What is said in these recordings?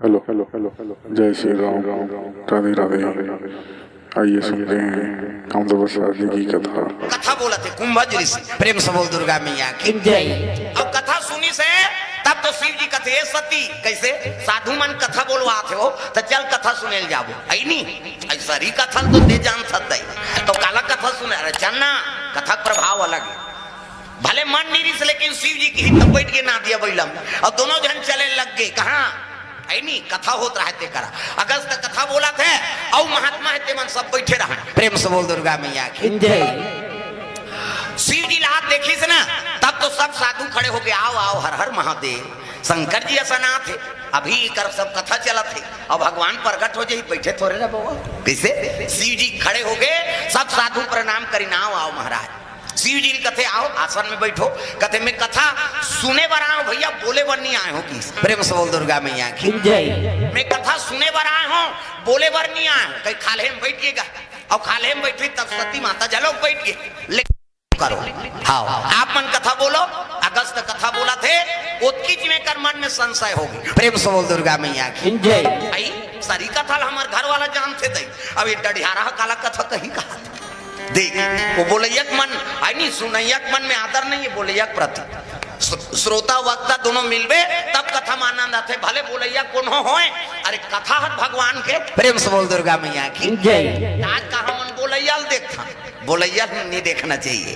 Hello hello hello hello जय श्री राम राधे राधे। आइए सुनते हैं कामदेव शादी की कथा। कथा बोला थे कुंभज ऋषि प्रेम से बोल दुर्गा मैया की जय। अब कथा सुनी से तब तो शिव जी कथे सती कैसे साधु मन कथा बोलवा थे हो तो चल कथा सुनेल जाबो आई नी ऐसा ही कथा तो दे जान सकते तो काला कथा सुने अरे चलना कथा प्रभाव अलग है भले मन निरिस लेकिन शिव जी की हित बैठ के ना दिया बैलम और दोनों जन चले लग गए कहाँ नहीं कथा होत रहते करा अगस्त कथा बोला थे और महात्मा है मन सब बैठे रहा प्रेम से बोल दुर्गा मैया की जय। शिव जी लात देखी से ना तब तो सब साधु खड़े हो गए आओ आओ हर हर महादेव शंकर जी ऐसा ना थे अभी कर सब कथा चला थे और भगवान प्रकट हो जाए बैठे थोड़े ना बाबा कैसे शिव जी खड़े हो गए सब साधु प्रणाम करी ना आओ महाराज शिव जी कथे आओ आसन में बैठो कथे में कथा सुने बर आए हो भैया बोले बर नहीं आए हो कि प्रेम से बोल दुर्गा मैया की जय। मैं कथा सुने बर आए हो बोले बर नहीं आए कहीं खाले में बैठिएगा और खाले में बैठी तब सती माता जलो बैठ गए करो हाँ आप मन कथा बोलो अगस्त कथा बोला थे उत्की जी में कर मन में संशय होगी प्रेम से बोल दुर्गा मैया की जय। भाई सारी कथा हमारे घर वाला जानते थे अब ये डढ़ियारा काला कथा कहीं कहा देख वो बोलैयक मन आई नहीं सुनैयक मन में आदर नहीं है बोलैयक प्रति श्रोता वक्ता दोनों मिलबे तब कथा में आनंद आते भले बोलैया कौन होए अरे कथा हर भगवान के प्रेम से बोल दुर्गा मैया की जय। आज कहा मन बोलैया देखता बोलैया नहीं देखना चाहिए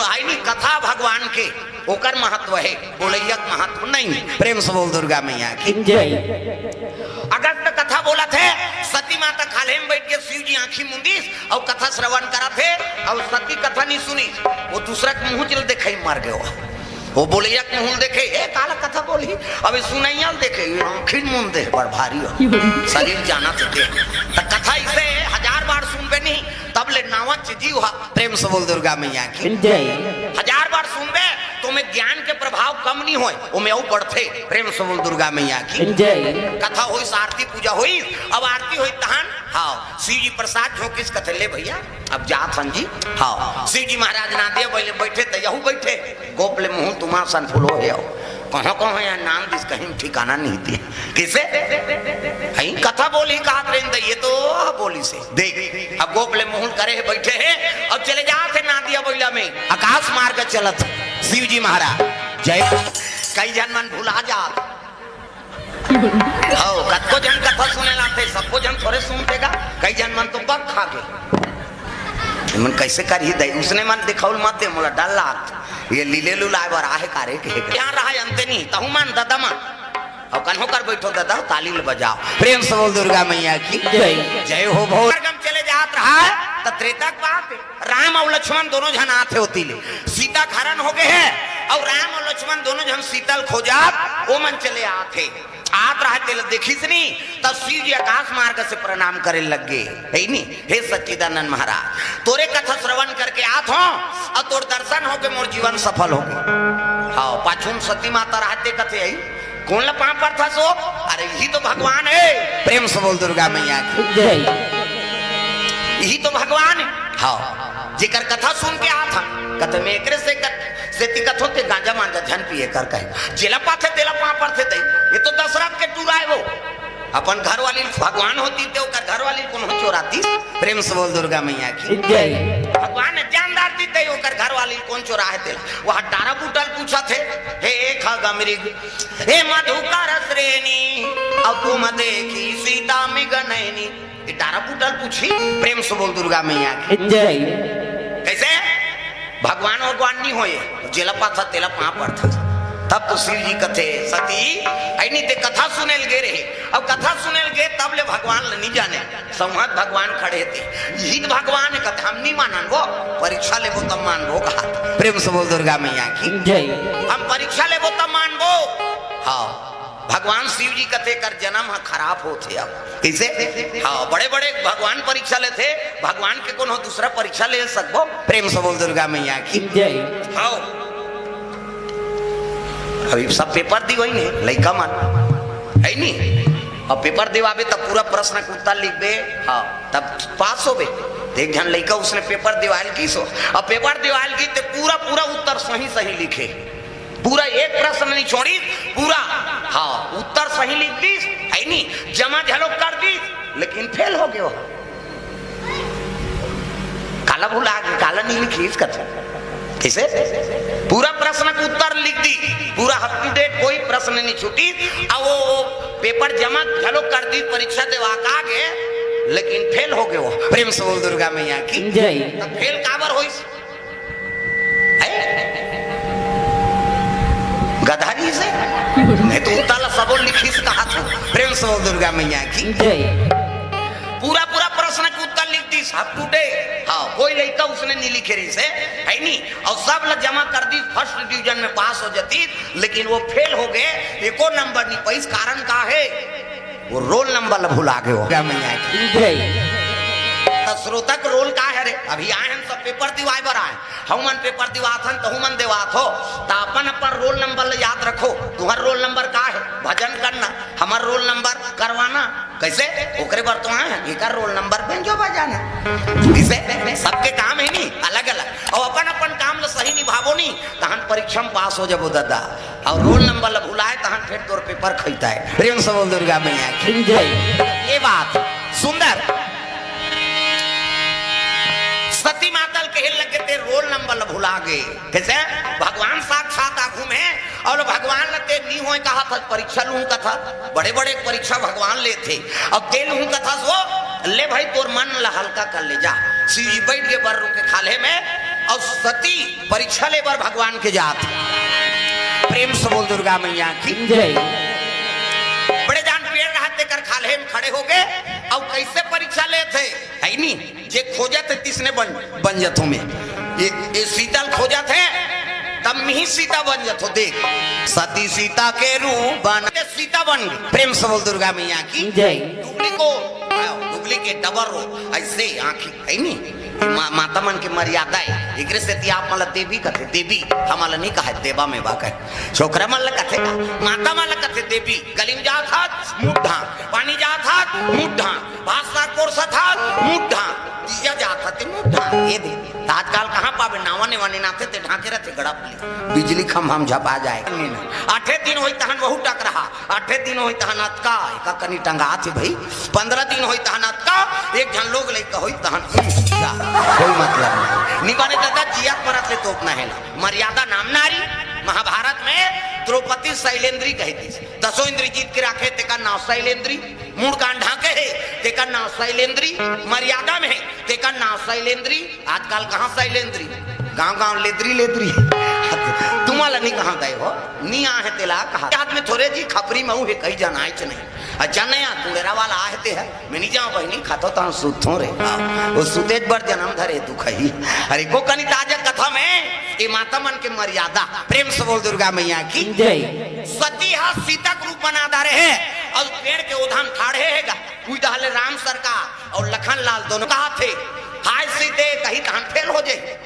आई नहीं कथा भगवान के ओकर महत्व है बोलैया महत्व नहीं प्रेम से बोल दुर्गा मैया की जय। अगस्त कथा बोला थे सती माता खाले में बैठ के शिव जी आंखी मुंदीस और कथा श्रवण करा थे और सती कथा नहीं सुनी वो दूसरा मुंह चल देखे मर गए वो बोले एक मुंह देखे ए काला कथा बोली अभी सुनैया देखे आंखी मुंह दे पर भारी हो शरीर जाना थे तो कथा इसे 1000 बार सुनबे नहीं तब ले नावच जीव प्रेम से बोल दुर्गा मैया की जय। 1000 बार सुनबे तो में ज्ञान के प्रभाव कम नहीं होए वो में और बढ़ते प्रेम से बोल दुर्गा मैया की जय। कथा हुई आरती पूजा हुई अब आरती हुई तहन हाँ शिव जी प्रसाद जो किस कथे ले भैया अब जा जी हाँ शिव जी महाराज ना दे बैठे तो यहू बैठे गोपले मुंह तुम्हारा सन फूलो है कहाँ कहाँ यहाँ नाम दिस कहीं ठिकाना नहीं थी किसे कहीं कथा बोली कहा ये तो बोली से देख अब गोपले मुंह करे बैठे हैं अब चले जाते नादिया बोला में आकाश मार्ग चलत शिव जी महाराज जय कई जन मन भुला जा कतको जन कथा सुने लाते सबको जन थोड़े सुनतेगा कई जन मन तो बग खा गए मन कैसे कर ही दे उसने मन दिखाउल मत दे मोला डर लाग ये लीले लुलाए बर आहे कारे के यहाँ रहा अंते नहीं तहु मान दादा मान और कन्हो कर बैठो दादा ताली बजाओ प्रेम से बोल दुर्गा मैया की जय जय हो भो चले जात रहा तो त्रेता बात राम और लक्ष्मण दोनों जन आते होती ले सीता खरन हो गए हैं और राम और लक्ष्मण दोनों जन शीतल खोजात वो मन चले आते आत रहते देखिस नहीं तब शिव जी आकाश मार्ग से प्रणाम करे लग गए है नहीं हे सच्चिदानंद महाराज तोरे कथा श्रवण करके आत हो और तोर दर्शन हो के मोर जीवन सफल हो गए हाँ पाछुन सती माता रहते कथे आई कौन ला पाप पर था सो अरे यही तो भगवान है प्रेम से बोल दुर्गा मैया की जय। यही तो भगवान है हाँ जेकर कथा सुन के आ था कथे में एकरे से कथों ते गांजा मांजा झन पिए कर कहे जेला पाथे तेला पाप पर थे ये तो दशरथ के टूराए वो अपन घर वाली भगवान होती थे ओकर घर वाली कौन हो चोराती प्रेम से बोल दुर्गा मैया की जय। भगवान जानदार दी थे ओकर घर वाली कौन चोराए थे वह डारा बूटल पूछा थे हे खग मृग हे मधुकर श्रेणी अब तुम देखी सीता मिगनैनी डारा बूटल पूछी प्रेम से बोल दुर्गा मैया की जय। कैसे भगवान और भगवान नहीं होए जेला पाथा तेला पा पर था तब तो शिव जी कथे सती ऐनी ते कथा सुनेल गे रहे अब कथा सुनेल गे तब ले भगवान नहीं जाने संवाद भगवान खड़े थे यही भगवान कथा हम नहीं मानन वो परीक्षा ले वो तब मानबो कहा प्रेम से बोल दुर्गा मैया की जय। हम परीक्षा ले वो तब मानबो हाँ भगवान शिव जी कथे कर जन्म खराब होते अब कैसे हाँ बड़े बड़े भगवान परीक्षा लेते भगवान के कौन हो दूसरा परीक्षा ले सकबो प्रेम से बोल दुर्गा मैया की जय। हाँ अभी सब पेपर दी वही नहीं लड़का मन है नहीं अब पेपर दिवाबे तब पूरा प्रश्न का उत्तर लिख दे हाँ तब पास हो बे एक जन लड़का उसने पेपर दिवाल की सो अब पेपर दिवाल की तो पूरा पूरा उत्तर सही सही लिखे पूरा एक प्रश्न नहीं छोड़ी पूरा हाँ उत्तर सही लिख दी है है नहीं जमा झलोक कर दी लेकिन फेल हो गयो काला भुला गया काला नहीं लिखी इसका कैसे पूरा प्रश्न का उत्तर लिख दी पूरा अप टू डेट कोई प्रश्न नहीं छूटी अब वो पेपर जमा झलोक कर दी परीक्षा देवा का आगे लेकिन फेल हो गए वो प्रेम से बोल दुर्गा मैया की जय तब फेल काबर होई गधारी से नहीं तो उताला सबो लिखी से कहा था प्रेम से बोल दुर्गा मैया की जय पूरा पूरा प्रश्न का उत्तर लिख दी अप टू डेट हाँ कोई लड़का उसने नहीं लिखे रही से है नहीं और सब लोग जमा कर दी फर्स्ट डिवीजन में पास हो जाती लेकिन वो फेल हो गए एको नंबर नहीं पाई कारण का है वो रोल नंबर भुला गए हो मैया श्रोता का रोल का है रे अभी आए हम सब पेपर दिवाए बर आए हमन पेपर दिवाथन तो हमन दिवात हो तो अपन अपन रोल नंबर याद रखो तुम्हार रोल नंबर का है भजन करना हमार रोल नंबर करवाना कैसे ओकरे बर तो आए एक रोल नंबर बेंजो बजाना कैसे सबके काम है नहीं अलग अलग और अपन अपन काम ला सही निभावो नहीं तहन परीक्षा में पास हो जाबो दादा और रोल नंबर ला भुलाए तहन फिर तोर पेपर खैता है प्रेम से बोल दुर्गा मैया की जय ये बात सुंदर सती मातल के लगे ते रोल नंबर भुला गए कैसे भगवान साक्षात आगू में और भगवान ने ते नहीं होए कहा था परीक्षा लूं का था बड़े बड़े परीक्षा भगवान ले थे अब ते लूं का था सो ले भाई तोर मन ला हल्का कर ले जा सीधी बैठ के बर के खाले में और सती परीक्षा ले बर भगवान के जात प्रेम से बोल दुर्गा मैया की जय बड़े जान पेड़ रहते कर खाले में खड़े हो गए अब कैसे परीक्षा ले थे है नहीं जे खोजा थे तिसने बन जत में ये सीता खोजा थे तब ही सीता बन जत हो देख सती सीता के रूप बन सीता बन गई प्रेम से बोल दुर्गा मैया की जय डुगली के डबर हो ऐसे आंखी है नहीं माता मन के मर्यादा है एक से आप मला देवी कथे देवी हमारा नहीं कहा देवा में बाका छोकरा मन कथे का माता मन कथे देवी गली में जा था मुठा पानी जा था मुठा भाषा कोर्स था मुठा दिया जा था ते मुठा ये दे आजकल कहाँ पावे नावा ने वाने नाथे ते ढाके रहते गड़ा बिजली खम हम झपा जाए 8 दिन होई तहन बहु टक रहा 8 दिन होई तहन अतका का कनी टंगा थे भाई 15 दिन होई तहन अतका एक जन लोग लेके होई तहन कोई मतलब नहीं निबाने दादा जियात मरत ले तोपना है ना मर्यादा नाम नारी महाभारत में द्रौपदी शैलेंद्री कहती दसों इंद्री जीत के रखे तेका नाव शैलेंद्री मूड कान ढाके है तेका नाव शैलेंद्री मर्यादा में है तेका नाव शैलेंद्री आजकल कहाँ शैलेंद्री गांव गांव लेद्री लेद्री तुम्हारा नहीं कहाँ गए हो नहीं आहे तेला कहा हाथ में थोड़े जी खपरी में है कहीं जाना है नहीं अच्छा नहीं तुलेरा वाला आहते है मैं नहीं जाऊँ बहनी खातो तो सुथो रे वो सुतेज बर जन्म धरे तू कही अरे को कनी ताजा कथा में ये माता मन के मर्यादा प्रेम से बोल दुर्गा मैया की जय सती हा सीता के रूप बना दा रहे और पेड़ के उधान ठाड़े हैगा कोई दहले राम सरकार और लखन लाल दोनों कहा थे हाय सीते कहीं तहन फेल हो जाए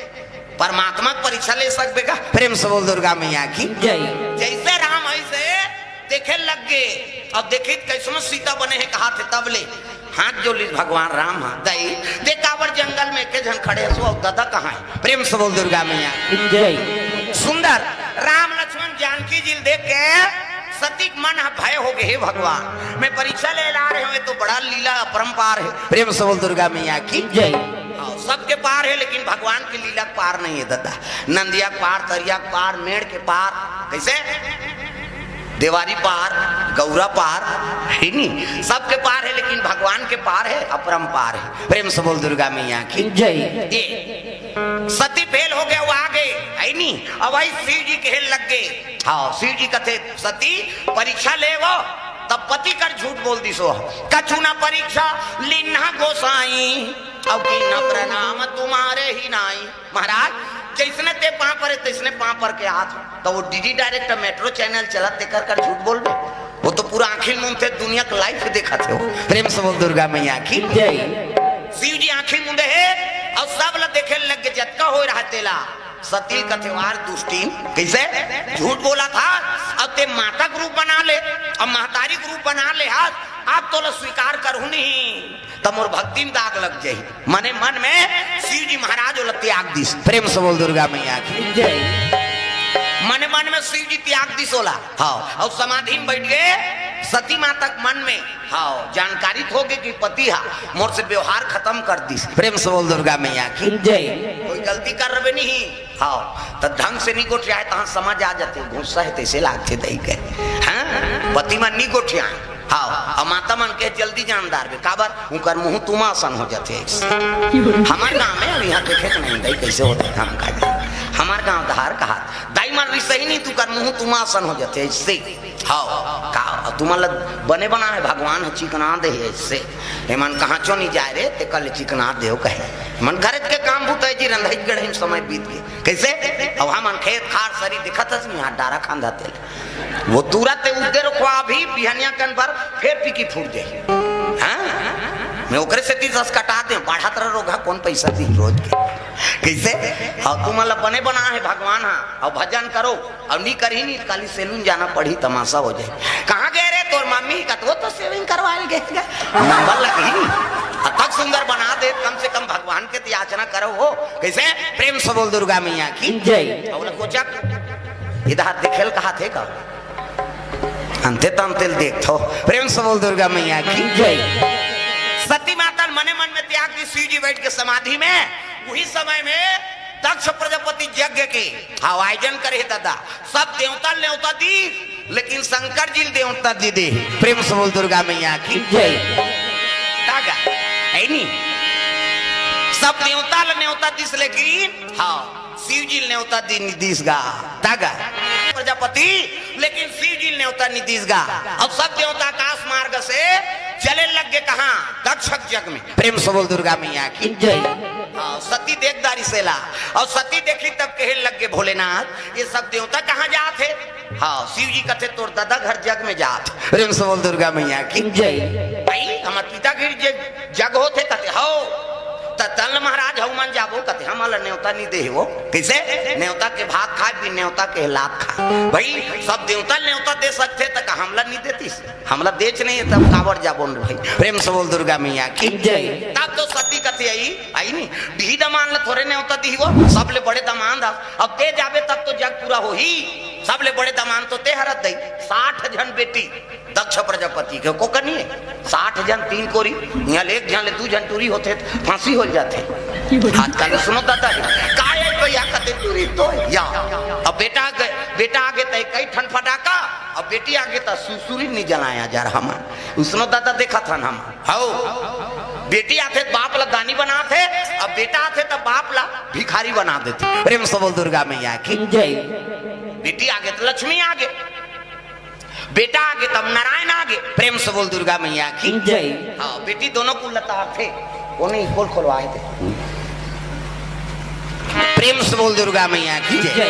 परमात्मा परीक्षा ले सकबेगा प्रेम से बोल दुर्गा मैया की जय जैसे राम ऐसे देखे लग गए अब देखे कैसे सीता बने हैं कहा थे तब ले हाथ जो ली भगवान राम हाथ दई देखावर जंगल में के जन खड़े सो दादा कहाँ है प्रेम से बोल दुर्गा मैया जय सुंदर राम लक्ष्मण जानकी जी देख के सती मन भय हो गए भगवान मैं परीक्षा ले ला रहे हो तो बड़ा लीला अपरंपार है प्रेम से बोल दुर्गा मैया की जय सबके पार है लेकिन भगवान की लीला पार नहीं है दादा नंदिया पार तरिया पार मेड़ के पार कैसे देवारी पार गौरा पार है नहीं सबके पार है लेकिन भगवान के पार है अपरंपार है प्रेम से बोल दुर्गा मैया की जय ये सती फेल हो गया वो आ गए है नहीं अब भाई शिव जी के लग गए हाँ शिव जी कथे सती परीक्षा ले वो तब पति कर झूठ बोल दी सो कछु ना परीक्षा लीना गोसाई अब की न प्रणाम तुम्हारे ही नाई महाराज जैसने ते पां पर तैसने पां पर के हाथ तो वो डीडी डायरेक्ट मेट्रो चैनल चला ते कर झूठ बोल बे वो तो पूरा आंखिल मुंह थे दुनिया का लाइफ देखा थे वो प्रेम से बोल दुर्गा मैया की जय शिव जी आंखिल मुंडे है और सब ला देखे लग के जटका हो रहा तेला सती का त्योहार दुष्टी कैसे झूठ बोला था अब ते माता ग्रुप बना ले अब महतारी ग्रुप बना ले हाथ आप तो स्वीकार करू नहीं तब मोर भक्ति में दाग लग जाये मने मन में शिव जी महाराज त्याग दिस प्रेम से बोल दुर्गा मैया की जय मन मन में शिव जी त्याग दिस होला हाँ और समाधि में बैठ गए सती माता मन में हाँ जानकारी होगी कि पति हा मोर से व्यवहार खत्म कर दी। प्रेम से बोल दुर्गा मैया की जय। कोई गलती कर रहे नहीं हाँ तो ढंग से नहीं गोठिया तहाँ समझ आ जाते गुस्सा है तैसे लागते दही के हाँ पति मन नहीं गोठिया हाँ और माता मन के जल्दी जानदार बे काबर उनकर मुंह तुमासन हो जाते हमार गाँव में अब यहाँ देखे तो नहीं दही कैसे होते हम का हमार गाँव धार कहा दाई मन रही सही नहीं तू कर मुंह तुमासन हो जाते इससे हाँ का तुम्हारा बने बना है भगवान है चिकना दे इससे हेमन कहाँ चो नहीं जाए रे ते कल चिकना दे कहे मन घर के काम भूत जी रंधाई गढ़ समय बीत गए कैसे अब हम खेत खार सरी दिखत यहाँ डारा खांदा तेल वो तुरंत उदे रुकवा भी बिहनिया कन पर फिर पीकी फूट जाए हाँ मैं ओकरे से 30 कटा दे बढ़ा तरह रोगा कौन पैसा दी रोज के कैसे हाँ तुम्हारा बने बना है भगवान हाँ और भजन करो और नहीं करी नहीं काली सैलून जाना पड़ी तमाशा हो जाए कहाँ गए रे तोर मम्मी का तो सेविंग करवा गए नंबर लगी तक सुंदर बना दे कम से कम भगवान के याचना करो हो कैसे प्रेम से बोल दुर्गा मैया की जय। इधर दिखेल कहा थे का अंते तंतेल देखो प्रेम से बोल दुर्गा मैया की जय। सती माता मने मन में त्याग दी शिव जी बैठ के समाधि में वही समय में दक्ष प्रजापति यज्ञ के आयोजन करे दादा सब देवता न्योता दी लेकिन शंकर जी देवता दी दे प्रेम से बोल दुर्गा मैया की जय। तागा है नी सब देवता न्योता दिस लेकिन हाँ शिव जी न्योता दी नीतीश गा तागा प्रजापति लेकिन शिव जी न्योता नीतीश गा अब सब देवता आकाश मार्ग से चले लग गए कहाँ दक्षक जग में प्रेम से बोल दुर्गा मैया की जय। हाँ सती देखदारी से ला और सती देखी तब कहे लग गए भोलेनाथ ये सब देवता कहाँ जाते हाँ शिव जी कहते तोर दादा घर जग में जात प्रेम से बोल दुर्गा मैया की जय। भाई हमारे पिता के जग होते कहते हो तल महाराज हनुमान जाबो कहते हम न्योता नहीं दे वो कैसे न्योता के भात खाए भी न्योता के लात खाए भाई सब देवता न्योता दे सकते तक हमला नहीं देती हमला देच नहीं तब कावर जाबो भाई प्रेम से बोल दुर्गा मैया की जय। तब तो सती कहते आई नहीं दी दमान ला थोड़े न्योता दी वो सबले बड़े दमान था अब दे जाबे तब तो जग पूरा हो ही सबले बड़े दमान तो ते हरत दई 60 जन बेटी दक्ष प्रजापति के को करनी है 60 जन 3 कोरी यहाँ ले 1 जन ले 2 जन टूरी होते फांसी हो जाते आजकल सुनो दादा काय भैया कते टूरी तो या अब बेटा आगे तय कई ठन फटाका अब बेटी आगे तो सुसुरी नहीं जलाया जा रहा हम सुनो दादा देखा था हम हाउ बेटी आते बाप ला दानी बनाते अब बेटा आते तब बाप ला भिखारी बना देते प्रेम से बोल दुर्गा मैया की जय। बेटी आगे तो लक्ष्मी आगे बेटा आगे तब नारायण आगे प्रेम से बोल दुर्गा मैया की जय। हाँ बेटी दोनों को लता थे वो नहीं खोलवाए थे प्रेम से बोल दुर्गा मैया की जय।